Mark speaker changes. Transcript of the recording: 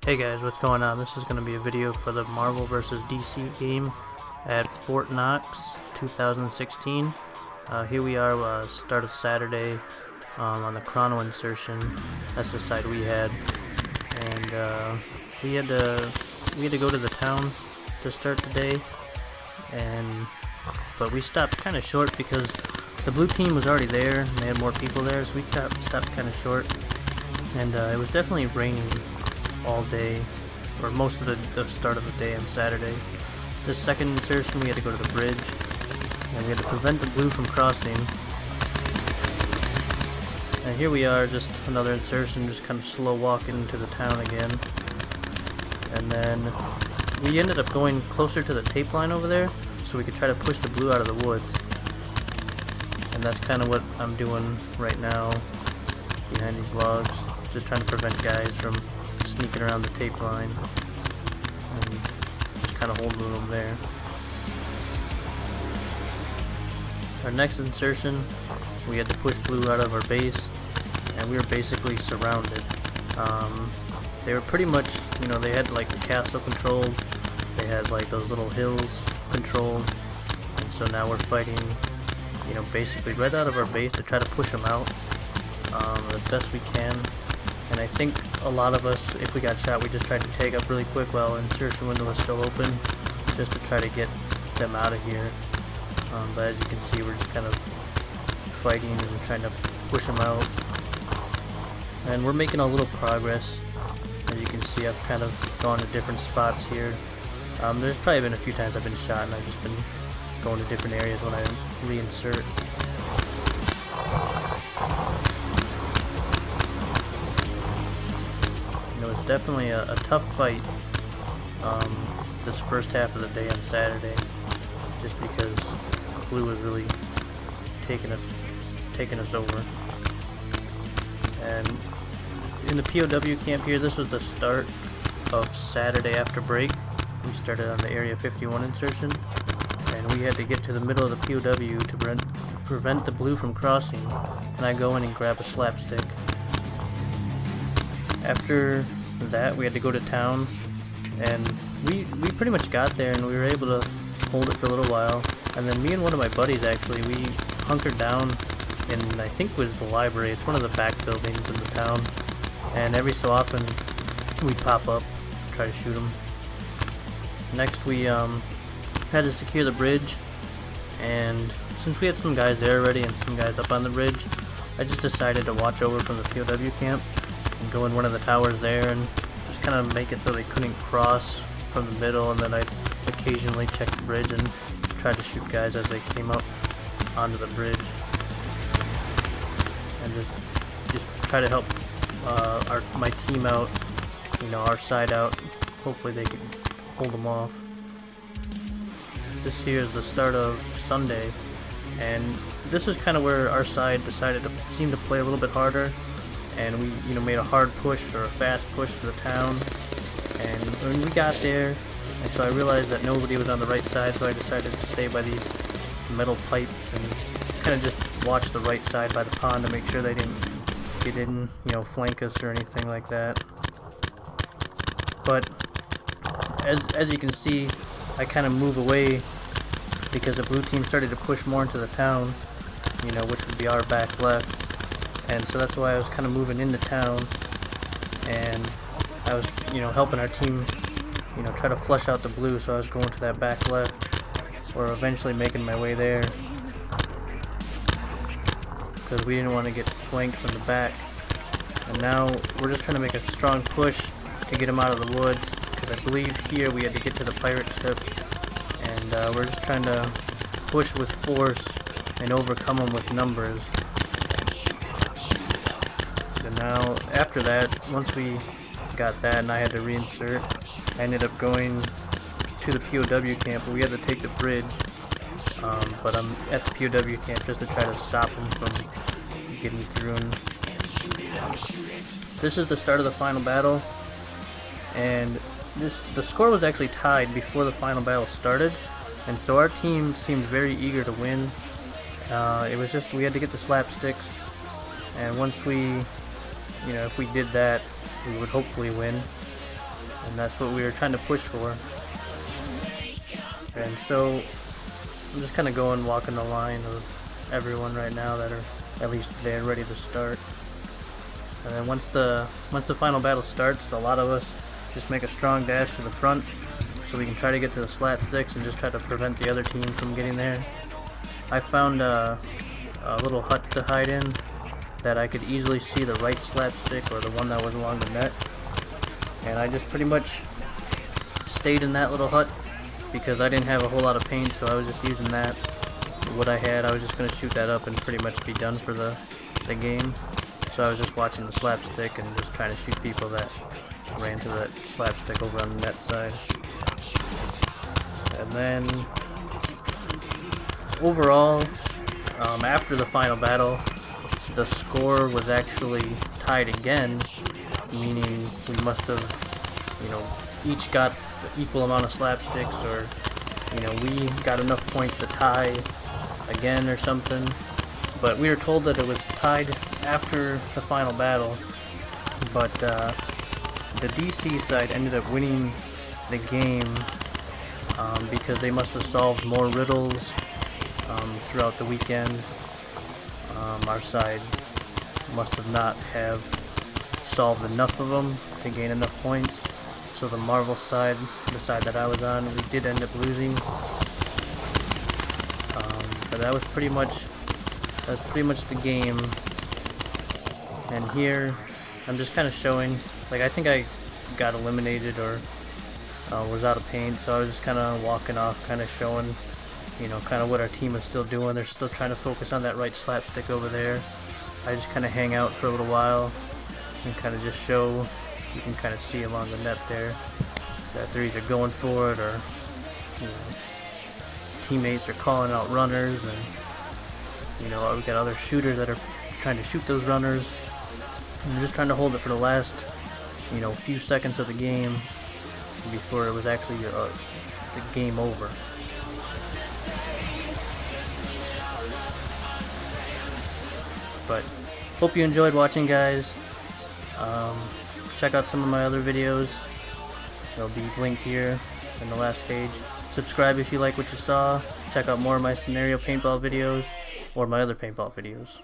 Speaker 1: Hey guys, what's going on? This is going to be a video for the Marvel vs. DC game at Fort Knox 2016. Here we are, start of Saturday, on the chrono insertion. That's the side we had, and we had to go to the town to start the day, but we stopped kind of short because the blue team was already there and they had more people there, so we stopped kind of short, and it was definitely raining all day, or most of the start of the day on Saturday. This second insertion, we had to go to the bridge, and we had to prevent the blue from crossing. And here we are, just another insertion, just kind of slow walking into the town again. And then we ended up going closer to the tape line over there, so we could try to push the blue out of the woods. And that's kind of what I'm doing right now, behind these logs, just trying to prevent guys from sneaking around the tape line and just kind of holding them there. Our next insertion, we had to push blue out of our base, and we were basically surrounded. They were pretty much, they had like the castle controlled, they had like those little hills controlled, and so now we're fighting, basically right out of our base to try to push them out the best we can. And I think a lot of us, if we got shot, we just tried to take up really quick while the insertion window was still open, just to try to get them out of here. But as you can see, we're just kind of fighting and trying to push them out. And we're making a little progress. As you can see, I've kind of gone to different spots here. There's probably been a few times I've been shot and I've just been going to different areas when I reinsert. It was definitely a tough fight this first half of the day on Saturday, just because blue was really taking us over. And in the POW camp here, this was the start of Saturday after break. We started on the Area 51 insertion, and we had to get to the middle of the POW to prevent the blue from crossing, and I go in and grab a slapstick. After that, we had to go to town, and we pretty much got there, and we were able to hold it for a little while. And then me and one of my buddies, actually, we hunkered down in, I think was the library. It's one of the back buildings in the town, and every so often we'd pop up, try to shoot them. Next, we had to secure the bridge, and since we had some guys there already and some guys up on the bridge, I just decided to watch over from the POW camp and go in one of the towers there and just kind of make it so they couldn't cross from the middle, and then I'd occasionally check the bridge and try to shoot guys as they came up onto the bridge, and just try to help my team out, our side out. Hopefully they can hold them off. This here is the start of Sunday, and this is kind of where our side decided to seem to play a little bit harder. And we, made a hard push, or a fast push to the town, and when we got there, and so I realized that nobody was on the right side, so I decided to stay by these metal pipes and kind of just watch the right side by the pond to make sure they didn't get in, flank us or anything like that. But as you can see, I kind of move away because the blue team started to push more into the town, which would be our back left. And so that's why I was kind of moving into town, and I was, helping our team, try to flush out the blue, so I was going to that back left, or eventually making my way there, because we didn't want to get flanked from the back. And now we're just trying to make a strong push to get them out of the woods, because I believe here we had to get to the pirate ship, and we're just trying to push with force and overcome them with numbers. Now, after that, once we got that and I had to reinsert, I ended up going to the POW camp, but we had to take the bridge. But I'm at the POW camp just to try to stop them from getting through. And this is the start of the final battle, and the score was actually tied before the final battle started, and so our team seemed very eager to win. It was just, we had to get the slapsticks, and once we, if we did that, we would hopefully win. and that's what we were trying to push for. And so I'm just kind of walking the line of everyone right now that are at least there ready to start. And then once the final battle starts, a lot of us just make a strong dash to the front so we can try to get to the slapsticks and just try to prevent the other team from getting there. I found a little hut to hide in that I could easily see the right slapstick or the one that was along the net, and I just pretty much stayed in that little hut because I didn't have a whole lot of paint, so I was just using that. What I had, I was just going to shoot that up and pretty much be done for the game. So I was just watching the slapstick and just trying to shoot people that ran to that slapstick over on the net side. And then overall, after the final battle, the score was actually tied again, meaning we must have, each got the equal amount of slapsticks, or, we got enough points to tie again or something. But we were told that it was tied after the final battle, but the DC side ended up winning the game because they must have solved more riddles throughout the weekend. Our side must have not have solved enough of them to gain enough points. So the Marvel side, the side that I was on, we did end up losing. But that was pretty much the game. And here I'm just kind of showing, like, I think I got eliminated or was out of paint, so I was just kind of walking off, kind of showing, kind of what our team is still doing. They're still trying to focus on that right slapstick over there. I just kind of hang out for a little while and kind of just show. You can kind of see along the net there that they're either going for it or teammates are calling out runners, and we got other shooters that are trying to shoot those runners. And we're just trying to hold it for the last few seconds of the game before it was actually the game over. But hope you enjoyed watching, guys. Check out some of my other videos. They'll be linked here in the last page. Subscribe if you like what you saw. Check out more of my scenario paintball videos or my other paintball videos.